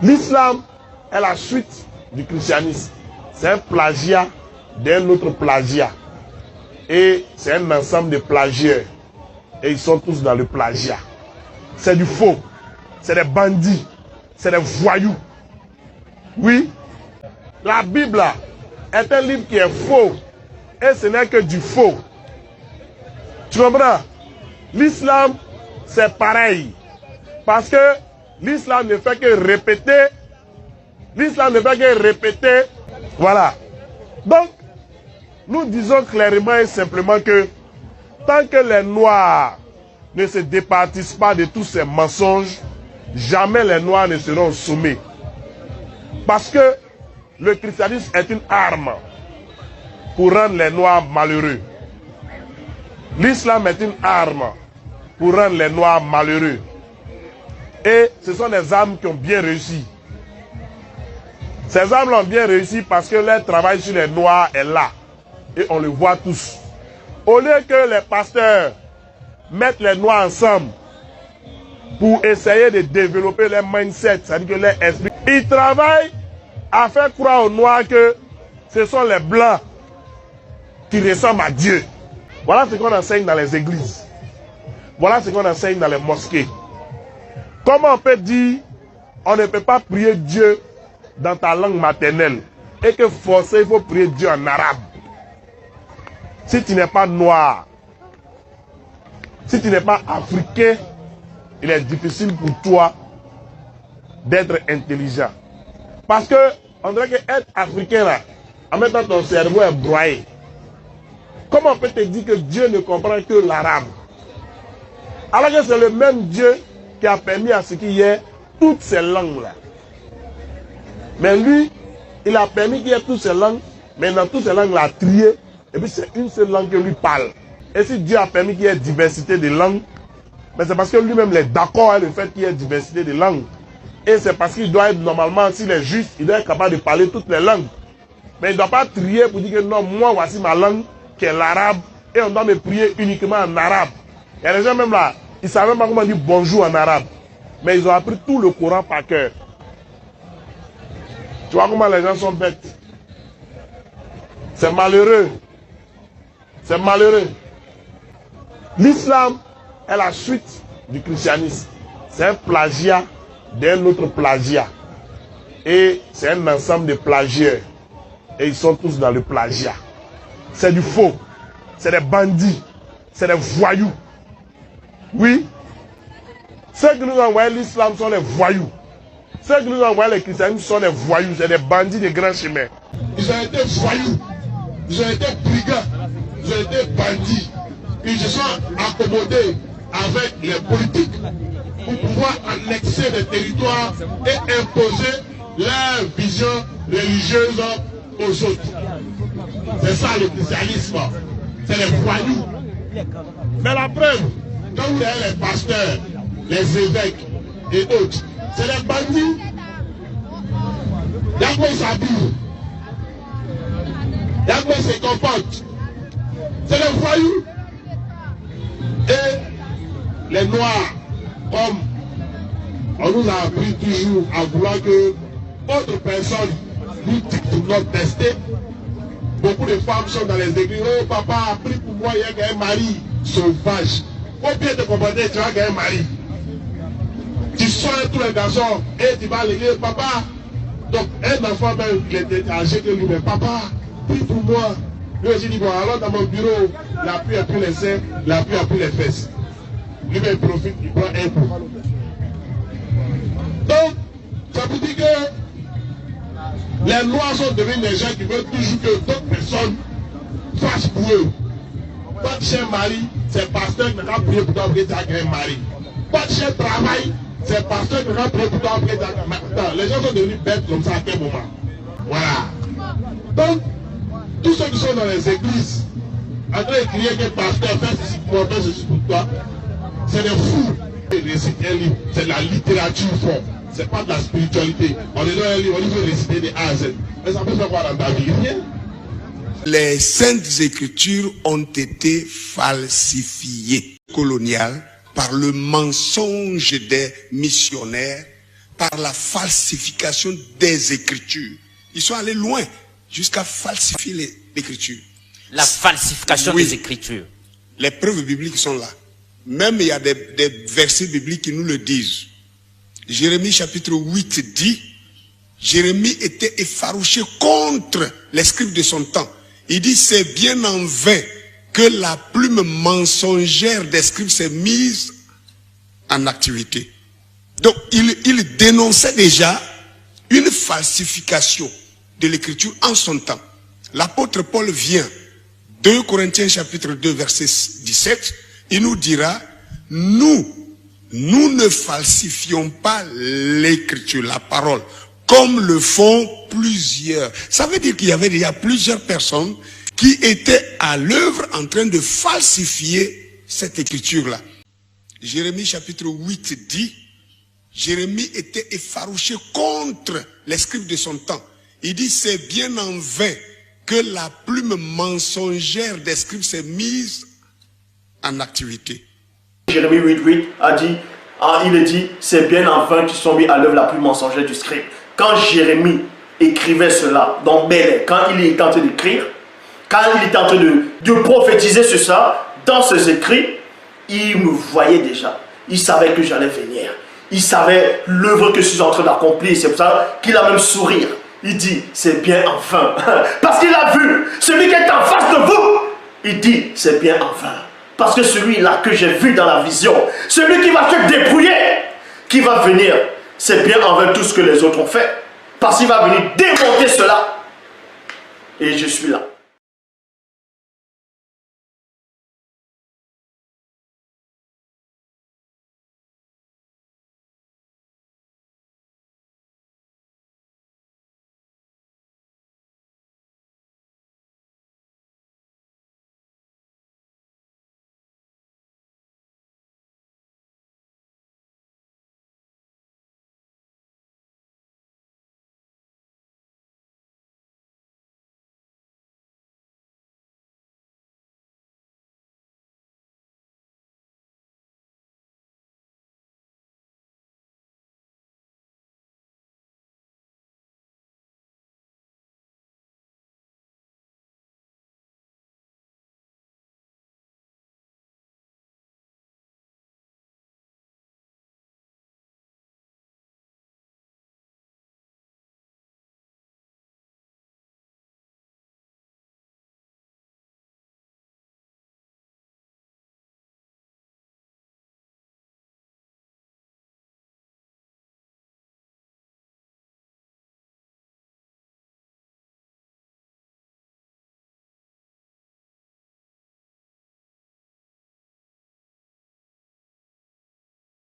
L'islam est la suite du christianisme. C'est un plagiat d'un autre plagiat. Et c'est un ensemble de plagiaires. Et ils sont tous dans le plagiat. C'est du faux. C'est des bandits. C'est des voyous. Oui. La Bible est un livre qui est faux. Et ce n'est que du faux. Tu comprends? L'islam, c'est pareil. Parce que l'islam ne fait que répéter. L'islam ne fait que répéter. Voilà. Donc, nous disons clairement et simplement que tant que les Noirs ne se départissent pas de tous ces mensonges, jamais les Noirs ne seront sommés. Parce que le christianisme est une arme pour rendre les Noirs malheureux. L'islam est une arme pour rendre les Noirs malheureux. Et ce sont des armes qui ont bien réussi. Ces armes ont bien réussi parce que leur travail sur les Noirs est là. Et on le voit tous. Au lieu que les pasteurs mettent les Noirs ensemble pour essayer de développer leur mindset, c'est-à-dire que leur esprit, ils travaillent à faire croire aux Noirs que ce sont les Blancs qui ressemblent à Dieu. Voilà ce qu'on enseigne dans les églises. Voilà ce qu'on enseigne dans les mosquées. Comment on peut dire on ne peut pas prier Dieu dans ta langue maternelle et que forcément il faut prier Dieu en arabe? Si tu n'es pas noir, si tu n'es pas africain, il est difficile pour toi d'être intelligent. Parce que on dirait que être africain là, en même temps ton cerveau est broyé. Comment on peut te dire que Dieu ne comprend que l'arabe? Alors que c'est le même Dieu qui a permis à ce qu'il y ait toutes ces langues-là. Mais lui, il a permis qu'il y ait toutes ces langues, mais dans toutes ces langues, il a trié, et puis c'est une seule langue que lui parle. Et si Dieu a permis qu'il y ait diversité de langues, mais c'est parce que lui-même est d'accord avec le fait qu'il y ait diversité de langues. Et c'est parce qu'il doit être normalement, s'il est juste, il doit être capable de parler toutes les langues. Mais il ne doit pas trier pour dire que non, moi voici ma langue, qui est l'arabe, et on doit me prier uniquement en arabe. Il y a des gens même là, ils ne savent même pas comment dire bonjour en arabe. Mais ils ont appris tout le Coran par cœur. Tu vois comment les gens sont bêtes. C'est malheureux. C'est malheureux. L'islam est la suite du christianisme. C'est un plagiat d'un autre plagiat. Et c'est un ensemble de plagiaires. Et ils sont tous dans le plagiat. C'est du faux. C'est des bandits. C'est des voyous. Oui. Ceux qui nous ont envoyé l'islam sont des voyous. Ceux qui nous ont envoyé le christianisme sont des voyous. C'est des bandits de grands chemins. Ils ont été voyous. Ils ont été brigands. Ils ont été bandits. Ils se sont accommodés avec les politiques pour pouvoir annexer les territoires et imposer leur vision religieuse aux autres. C'est ça le christianisme. C'est les voyous. Mais la preuve, quand vous avez les pasteurs, les évêques et autres, c'est les bandits. Là quoi ils s'habillent. Là quoi ils se comportent. C'est les voyous. Et les noirs, comme on nous a appris toujours à vouloir que autre personne nous dicte notre destin. Beaucoup de femmes sont dans les églises. Oh papa a pris pour moi, il y a un mari sauvage. Faut bien te comporter, tu vas gagner un mari. Tu soignes tous les garçons et tu vas à l'église, papa. Donc un enfant même, il était âgé que lui, mais papa, prie pour moi. Lui aussi dit, bon, alors dans mon bureau, l'appui a pris les seins, l'appui a pris les fesses. Lui-même il profite, il prend un coup. Donc, ça vous dit que les noirs sont devenus des gens qui veulent toujours que d'autres personnes fassent pour eux. Votre cher mari, c'est pasteur qui n'a prié pour toi pour que tu aies un mari. Votre cher travail, c'est pasteur qui n'a prié pour toi pour que tu aies un mari. Les gens sont devenus bêtes comme ça à quel moment? Voilà. Donc, tous ceux qui sont dans les églises, en train de crier que pasteur, fais ceci pour moi, fais ceci pour toi, c'est des fous. Réciter un livre, c'est de la littérature forte. C'est pas de la spiritualité. On est dans un livre, on veut réciter des A à Z. Mais ça peut faire quoi dans ta vie? Rien. Les saintes écritures ont été falsifiées coloniales par le mensonge des missionnaires, par la falsification des Écritures. Ils sont allés loin jusqu'à falsifier l'Écriture. La falsification Oui. des Écritures. Les preuves bibliques sont là. Même il y a des versets bibliques qui nous le disent. Jérémie chapitre 8 dit, Jérémie était effarouché contre les scribes de son temps. Il dit, c'est bien en vain que la plume mensongère des scribes s'est mise en activité. Donc il dénonçait déjà une falsification de l'écriture en son temps. L'apôtre Paul vient, 2 Corinthiens chapitre 2 verset 17, il nous dira, nous ne falsifions pas l'écriture, la parole, comme le font plusieurs. Ça veut dire qu'il y avait déjà plusieurs personnes qui étaient à l'œuvre en train de falsifier cette écriture-là. Jérémie chapitre 8 dit, Jérémie était effarouché contre les scribes de son temps. Il dit, c'est bien en vain que la plume mensongère des scribes s'est mise en activité. Jérémie 8.8 a dit, il dit, c'est bien en vain qu'ils sont mis à l'œuvre la plume mensongère du scribe. Quand Jérémie écrivait cela dans Bel-Air, quand il était en train d'écrire, quand il était en train de prophétiser sur ça, dans ses écrits, il me voyait déjà. Il savait que j'allais venir. Il savait l'œuvre que je suis en train d'accomplir. C'est pour ça qu'il a même sourire. Il dit, c'est bien enfin. Parce qu'il a vu celui qui est en face de vous. Il dit, c'est bien enfin. Parce que celui-là que j'ai vu dans la vision, celui qui va se dépouiller, qui va venir, c'est bien envers tout ce que les autres ont fait. Parce qu'il va venir démonter cela. Et je suis là.